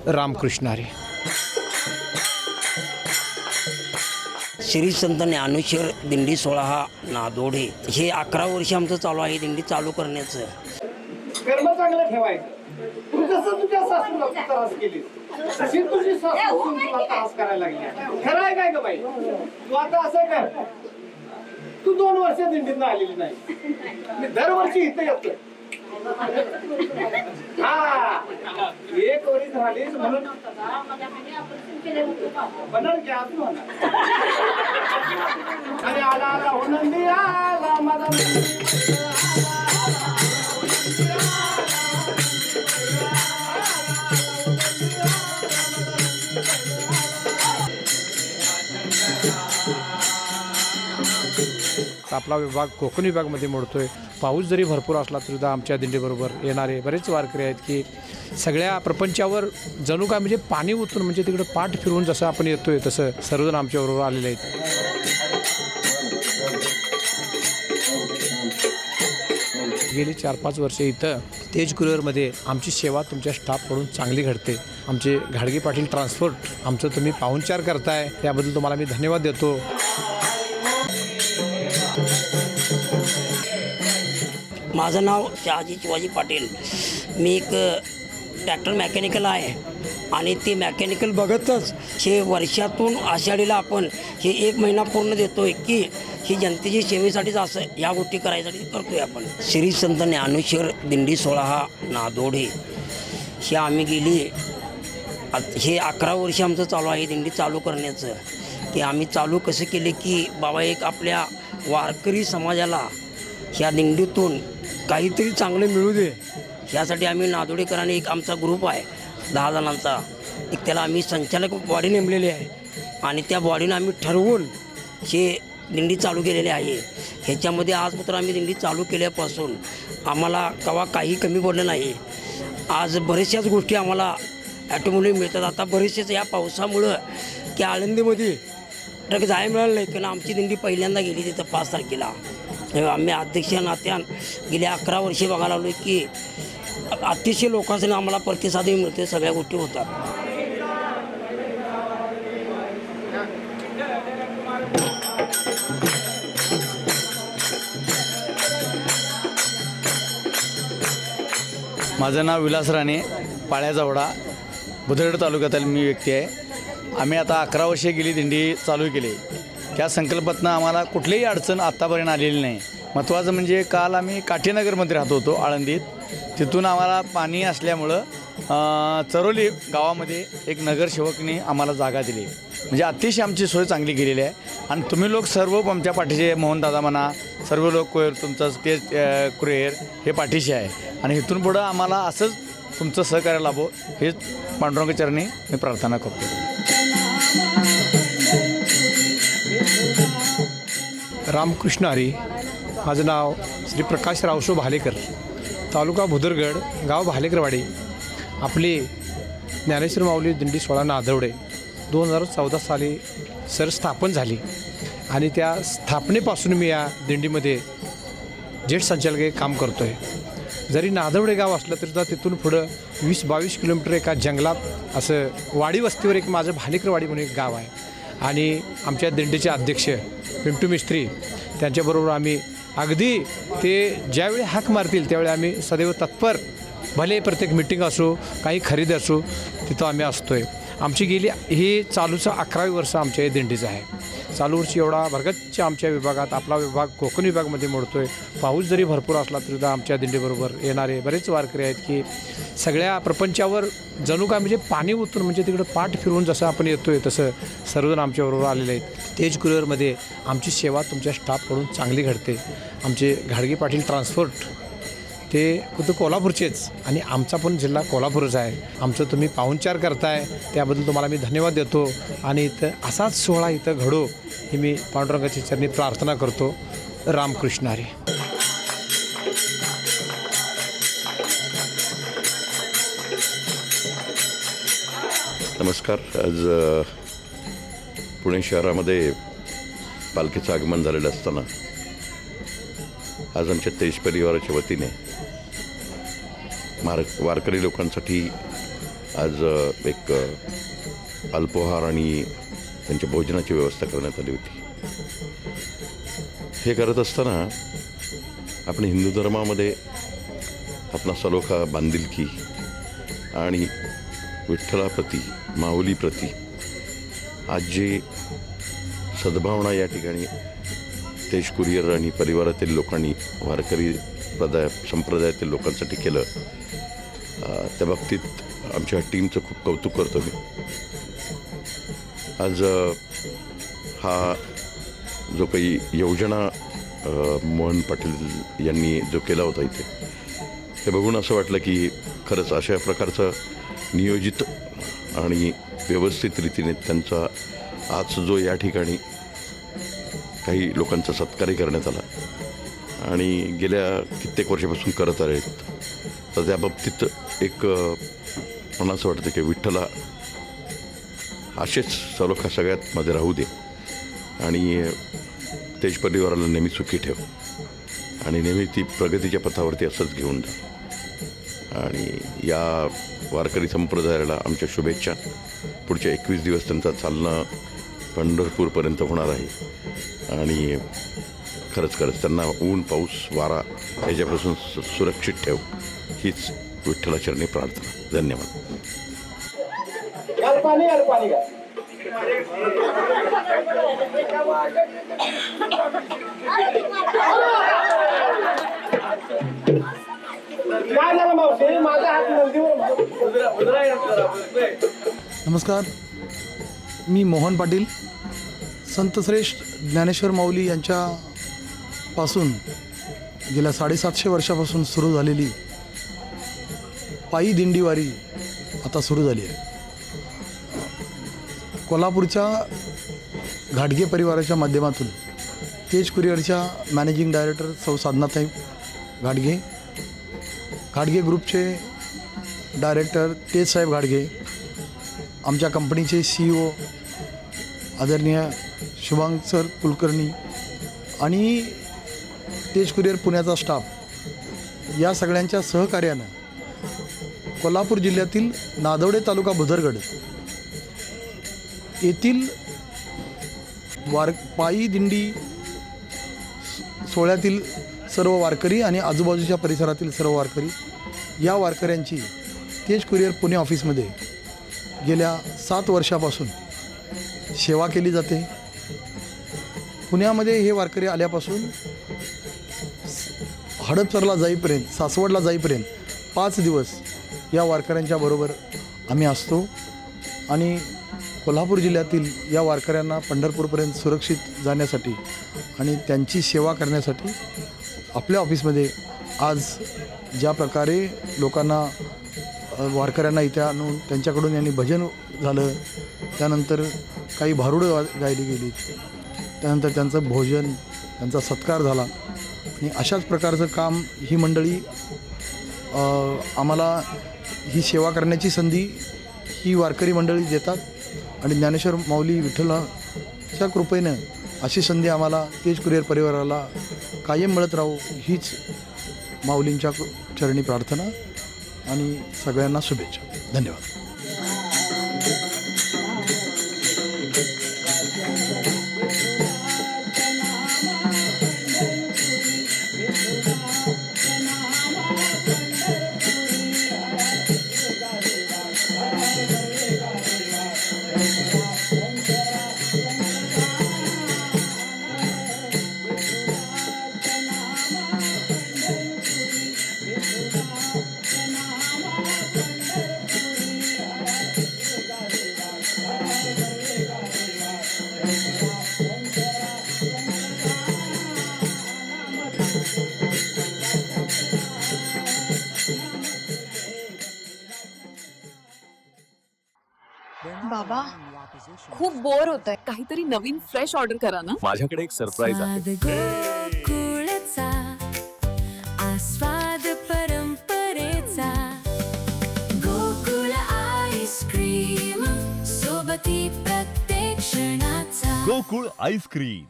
रामकृष्ण हरी. श्री संत ज्ञानेश्वर दिंडी सोहळा हा नादोडे हे 11 वर्ष आमचं चालू आहे. दिंडी चालू करण्याचं कर्म चांगलं ठेवायचं. तू जसं तुझ्या सासूला त्रास केली तशी तुझी सासू तुला त्रास करायला लागली. खरं आहे काय ग बाई? तू आता असं कर, तू 2 वर्ष दिंडीत आलेली नाही, मी दरवर्षी इथं येतोय. हा, 1 वर्ष झालीस म्हणून बनल की आज म्हणा. अरे आला आला हो नंदी आला माझा आपला विभाग कोकण विभागामध्ये मोडतोय. पाऊस जरी भरपूर असला तरीसुद्धा आमच्या दिंडीबरोबर येणारे बरेच वारकरी आहेत की सगळ्या प्रपंचावर जणू काय म्हणजे पाणी उतरून म्हणजे तिकडं पाठ फिरवून जसं आपण येतोय तसं सर्वजण आमच्याबरोबर आलेले आहेत. गेली 4-5 वर्षे इथं तेज कुरिअरमध्ये आमची सेवा तुमच्या स्टाफकडून चांगली घडते. आमचे घाडगे पाटील ट्रान्सपोर्ट आमचं तुम्ही पाहुणचार करताय त्याबद्दल तुम्हाला मी धन्यवाद देतो. माझं नाव शहाजी शिवाजी पाटील. मी एक ट्रॅक्टर मेकॅनिकल आहे आणि ते मेकॅनिकल बघतच हे वर्षातून आषाढीला आपण हे 1 महिना पूर्ण देतो आहे की ही जनतेची सेवेसाठीच असं ह्या गोष्टी करायसाठी करतो आहे आपण. श्री संत ज्ञानेश्वर दिंडी सोहळा हा नादोडे हे आम्ही गेली हे 11 वर्ष आमचं चालू आहे. दिंडी चालू करण्याचं की आम्ही चालू कसं केले की बाबा एक आपल्या वारकरी समाजाला ह्या दिंडीतून काहीतरी चांगलं मिळू दे ह्यासाठी आम्ही नादोडेकरांनी एक आमचा ग्रुप आहे 10 जणांचा. एक त्याला आम्ही संचालक बॉडी नेमलेली आहे आणि त्या बॉडीनं आम्ही ठरवून हे दिंडी चालू केलेली आहे. ह्याच्यामध्ये आजपर्यंत आम्ही दिंडी चालू केल्यापासून आम्हाला केव्हा काही कमी पडलं नाही. आज बऱ्याचशाच गोष्टी आम्हाला ॲटोमोटिव्ह मिळतात. आता बरेचसेच या पावसामुळं की आळंदीमध्ये ट्रक जायला मिळालं नाही कारण आमची दिंडी पहिल्यांदा गेली तिथं 5 तारखेला. आम्ही अध्यक्ष नात्यान गेल्या 11 वर्षे बघायला लागलो की अतिशय लोकांचं आम्हाला प्रतिसादही मिळते, सगळ्या गोष्टी होतात. माझं नाव विलास राणे, पाळ्याजवडा, बुधगड तालुक्यातील मी व्यक्ती आहे. आम्ही आता 11 वर्षे गेली दिंडी चालू केली. त्या संकल्पातनं आम्हाला कुठलीही अडचण आत्तापर्यंत आलेली नाही. महत्त्वाचं म्हणजे काल आम्ही काठीनगरमध्ये राहत होतो आळंदीत. तिथून आम्हाला पाणी असल्यामुळं चरोली गावामध्ये एक नगरसेवकने आम्हाला जागा दिली. म्हणजे अतिशय आमची सोय चांगली केलेली आहे आणि तुम्ही लोक सर्व आमच्या पाठीशी, मोहनदादा म्हणा, सर्व लोक तुमचं तेज कुरिअर हे पाठीशी आहे आणि इथून पुढं आम्हाला असंच तुमचं सहकार्य लाभो हेच पांडुरंगाचरणी मी प्रार्थना करतो. रामकृष्ण हरी. माझं नाव श्री प्रकाश रावसो भालेकर, तालुका भुदरगड, गाव भालेकरवाडी. आपली ज्ञानेश्वर माऊली दिंडी सोहळा नादवडे 2014 साली स्थापन झाली आणि त्या स्थापनेपासून मी या दिंडीमध्ये जेट संचालक काम करतो आहे. जरी नादवडे गाव असलं तरीसुद्धा तिथून पुढं 20-22 किलोमीटर एका जंगलात असं वाडी वस्तीवर एक माझं भालेकरवाडी म्हणून एक गाव आहे आणि आमच्या दिंडीचे अध्यक्ष पिंटू मिस्त्री त्यांच्याबरोबर आम्ही अगदी ते ज्यावेळी हाक मारतील त्यावेळी आम्ही सदैव तत्पर, भले प्रत्येक मिटिंग असो, काही खरेदी असो, तिथं आम्ही असतो आहे. आमची गेली ही चालूचं 11वी वर्ष आमच्या या दिंडीचं आहे. चालू वर्षी एवढा भरगच्च आमच्या विभागात आपला विभाग कोकण विभागामध्ये मोडतो आहे. पाऊस जरी भरपूर असला तरीसुद्धा आमच्या दिंडीबरोबर येणारे बरेच वारकरी आहेत की सगळ्या प्रपंचावर जणू काय म्हणजे पाणी उतरून म्हणजे तिकडं पाठ फिरवून जसं आपण येतोय तसं सर्वजण आमच्याबरोबर आलेले आहेत. तेज कुरिअरमध्ये आमची सेवा तुमच्या स्टाफकडून चांगली घडते. आमचे घाडगे पाटील ट्रान्सपोर्ट ते खुद्द कोल्हापूरचेच आणि आमचा पण जिल्हा कोल्हापूरच आहे. आमचं तुम्ही पाहुणचार करताय त्याबद्दल तुम्हाला मी धन्यवाद देतो आणि इथं असाच सोहळा इथं घडो ही मी पांडुरंगाची चरणी प्रार्थना करतो. रामकृष्ण हरी. नमस्कार. आज पुणे शहरामध्ये पालखीचं आगमन झालेलं असताना आज आमच्या तेज परिवाराच्या वतीने वारकरी लोकांसाठी आज एक अल्पोहार आणि त्यांच्या भोजनाची व्यवस्था करण्यात आली होती. हे करत असताना आपण हिंदू धर्मामध्ये आपला सलोखा, बांधिलकी आणि विठ्ठलाप्रती, माऊलीप्रती आज जे सद्भावना या ठिकाणी तेज कुरियर आणि परिवारातील लोकांनी, वारकरी संप्रदायातील लोकांसाठी केलं, त्या बाबतीत आमच्या टीमचं खूप कौतुक करतो मी. आज हा जो काही योजना मोहन पाटील यांनी जो केला होता इथे, हे बघून असं वाटलं की खरंच अशा प्रकारचं नियोजित आणि व्यवस्थित रीतीने त्यांचा आज जो या ठिकाणी काही लोकांचा सत्कारही करण्यात आला आणि गेल्या कित्येक वर्षापासून करत आहेत, तर त्या बाबतीत एक मला असं वाटतं की विठ्ठला असेच सलोखा सगळ्यात मध्ये राहू दे आणि तेज परिवाराला नेहमी सुखी ठेव आणि नेहमी ती प्रगतीच्या पथावरती असंच घेऊन जा. आणि या वारकरी संप्रदायाला आमच्या शुभेच्छा. पुढच्या 21 दिवस त्यांचा चालणं पंढरपूरपर्यंत होणार आहे आणि खरंच त्यांना ऊन, पाऊस, वारा याच्यापासून सुरक्षित ठेव हीच विठ्ठलाचरणी प्रार्थना. धन्यवाद. घाल पाणी घाल. काय झालं मावशी? माझा हात नंदीवर. नमस्कार, मी मोहन पाटील. संतश्रेष्ठ ज्ञानेश्वर माऊली यांच्यापासून गेल्या 750 वर्षापासून सुरू झालेली पायी दिंडीवारी आता सुरू झाली आहे. कोल्हापूरच्या घाटगे परिवाराच्या माध्यमातून तेज कुरिअरच्या मॅनेजिंग डायरेक्टर सौ साधनाताई घाटगे ग्रुपचे डायरेक्टर तेजसाहेब घाटगे, आमच्या कंपनीचे CEO आदरणीय शुभांग सर कुलकर्णी आणि तेज कुरिअर पुण्याचा स्टाफ या सगळ्यांच्या सहकार्यानं कोल्हापूर जिल्ह्यातील नादवडे तालुका भुदरगड येथील पायी दिंडी सोहळ्यातील सर्व वारकरी आणि आजूबाजूच्या परिसरातील सर्व वारकरी या वारकऱ्यांची तेज कुरिअर पुणे ऑफिसमध्ये गेल्या 7 वर्षापासून सेवा केली जाते. पुण्यामध्ये हे वारकरी आल्यापासून हडपसरला जाईपर्यंत, सासवडला जाईपर्यंत 5 दिवस या वारकऱ्यांच्या बरोबर आम्ही असतो आणि कोल्हापूर जिल्ह्यातील या वारकऱ्यांना पंढरपूरपर्यंत सुरक्षित जाण्यासाठी आणि त्यांची सेवा करण्यासाठी आपल्या ऑफिसमध्ये आज ज्या प्रकारे लोकांना, वारकऱ्यांना इथे आणून त्यांच्याकडून यांनी भजन झालं, त्यानंतर काही भारुडं गायली गेली, त्यानंतर त्यांचं भोजन, त्यांचा सत्कार झाला आणि अशाच प्रकारचं काम ही मंडळी आम्हाला ही सेवा करण्याची संधी ही वारकरी मंडळी देतात आणि ज्ञानेश्वर माऊली विठ्ठलाच्या कृपेनं अशी संधी आम्हाला तेज कुरिअर परिवाराला कायम मिळत राहू हीच माऊलींच्या चरणी प्रार्थना आणि सगळ्यांना शुभेच्छा. धन्यवाद. बाबा खूप बोर होतंय, काहीतरी नवीन फ्रेश ऑर्डर करा ना. माझ्याकडे एक सरप्राईज आहे. गोकुळचा आस्वाद परंपरेचा गोकुळ आईस्क्रीम सोबती प्रत्येक क्षणाचा गोकुळ आईस्क्रीम.